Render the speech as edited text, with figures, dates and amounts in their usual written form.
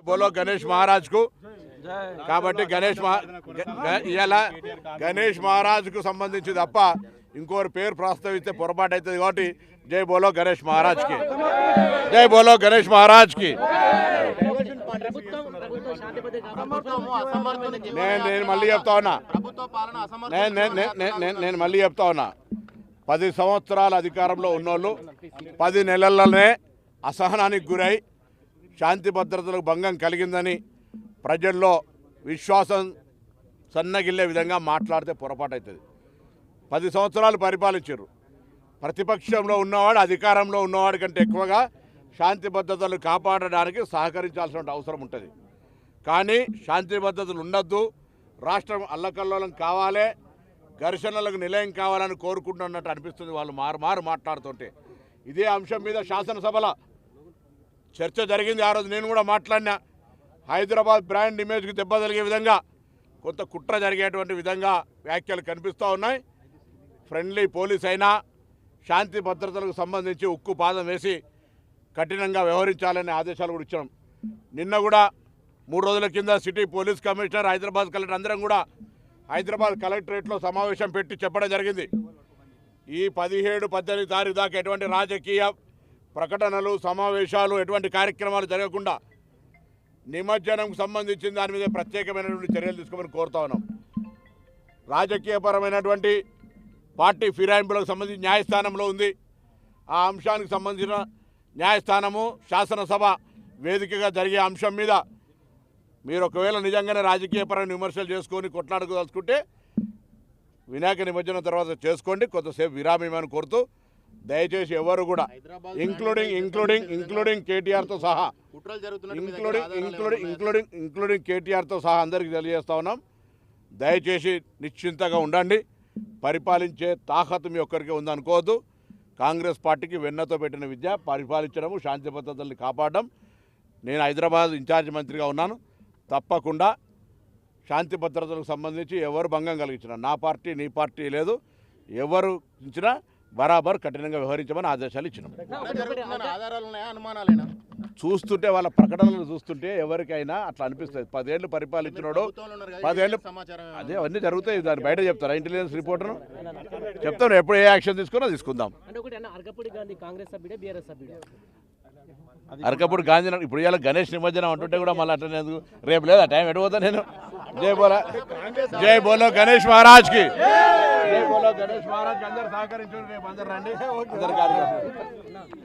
బోలో గణేష్ మహారాజ్ కు కాబట్టి గణేష్ మహారాజ్ కు సంబంధించి తప్ప ఇంకోరి పేరు ప్రస్తావిస్తే పొరపాటు అవుతుంది కాబట్టి జై బోలో గణేష్ మహారాజ్ కి, జై బోలో గణేష్ మహారాజ్ కి. నేను మళ్ళీ చెప్తా ఉన్నా, నేను మళ్ళీ చెప్తా ఉన్నా, 10 సంవత్సరాల అధికారంలో ఉన్నోళ్ళు 10 నెలల్లోనే అసహనానికి గురై శాంతి భద్రతలకు భంగం కలిగిందని ప్రజల్లో విశ్వాసం సన్నగిల్లే విధంగా మాట్లాడితే పొరపాటు అవుతుంది. 10 సంవత్సరాలు పరిపాలించారు. ప్రతిపక్షంలో ఉన్నవాడు అధికారంలో ఉన్నవాడి కంటే ఎక్కువగా శాంతి భద్రతలు కాపాడడానికి సహకరించాల్సిన అవసరం ఉంటుంది. కానీ శాంతి భద్రతలు ఉండొద్దు, రాష్ట్రం అల్లకల్లోలం కావాలి, ఘర్షణలకు నిలయం కావాలని కోరుకుంటున్నట్టు అనిపిస్తుంది వాళ్ళు మారు మాట్లాడుతుంటే. ఇదే అంశం మీద శాసనసభలో చర్చ జరిగింది. ఆ రోజు నేను కూడా మాట్లాడినా. హైదరాబాద్ బ్రాండ్ ఇమేజ్కి దెబ్బ తగిలే విధంగా కొంత కుట్ర జరిగేటువంటి విధంగా వ్యాఖ్యలు కనిపిస్తూ ఉన్నాయి. ఫ్రెండ్లీ పోలీస్ అయినా శాంతి భద్రతలకు సంబంధించి ఉక్కు పాదం వేసి కఠినంగా వ్యవహరించాలనే ఆదేశాలు కూడా ఇచ్చాం. నిన్న కూడా 3 రోజుల కింద city police commissioner, Hyderabad collector అందరం కూడా హైదరాబాద్ కలెక్టరేట్లో సమావేశం పెట్టి చెప్పడం జరిగింది. ఈ 17-18 తారీఖు దాకా ఎటువంటి రాజకీయ ప్రకటనలు, సమావేశాలు, ఎటువంటి కార్యక్రమాలు జరగకుండా నిమజ్జనంకు సంబంధించిన దాని మీద ప్రత్యేకమైనటువంటి చర్యలు తీసుకోమని కోరుతా ఉన్నాం. రాజకీయపరమైనటువంటి పార్టీ ఫిరాయింపులకు సంబంధించి న్యాయస్థానంలో ఉంది. ఆ అంశానికి సంబంధించిన న్యాయస్థానము శాసనసభ వేదికగా జరిగే అంశం మీద మీరు ఒకవేళ నిజంగానే రాజకీయపరమైన విమర్శలు చేసుకొని కొట్లాడుకోదలుచుకుంటే వినాయక నిమజ్జనం తర్వాత చేసుకోండి, కొంతసేపు విరామమని కోరుతూ దయచేసి ఎవరు కూడా ఇంక్లూడింగ్ కేటీఆర్తో సహా ఇంక్లూడింగ్ కేటీఆర్తో సహా అందరికీ తెలియజేస్తా ఉన్నాం. దయచేసి నిశ్చింతగా ఉండండి. పరిపాలించే తాకత్ మీ ఒక్కరికి ఉందనుకోవద్దు. కాంగ్రెస్ పార్టీకి వెన్నతో పెట్టిన విద్య పరిపాలించడము, శాంతి భద్రతల్ని కాపాడడం. నేను హైదరాబాద్ ఇన్ఛార్జ్ మంత్రిగా ఉన్నాను. తప్పకుండా శాంతి భద్రతలకు సంబంధించి ఎవరు భంగం కలిగించినా, నా పార్టీ నీ పార్టీ లేదు, ఎవరు ఇచ్చినా బరాబర్ కఠినంగా వ్యవహరించమని ఆదేశాలు ఇచ్చినాం. చూస్తుంటే వాళ్ళ ప్రకటనలు చూస్తుంటే ఎవరికైనా అట్లా అనిపిస్తుంది. 10 ఏళ్ళు పరిపాలించినోడు 10 ఏళ్ళు అదే అవన్నీ జరుగుతాయి. దాన్ని బయట చెప్తారా ఇంటెలిజెన్స్ రిపోర్టర్ను? చెప్తాను, ఎప్పుడు ఏ యాక్షన్ తీసుకున్నా తీసుకుందాం. అరకప్పుడు గాంధీ ఇప్పుడు ఇవాళ గణేష్ నిమజ్జనం అంటుంటే కూడా మళ్ళీ అట్లనే రేపు లేదా టైం ఎడిపోతా నేను. జై బోలో గణేష్ మహారాజ్ కి, జై బోలో గణేష్ మహారాజ్. అందరు సహకరించండి, రేపు అందరు రండి. అందరు కార్యక్రమం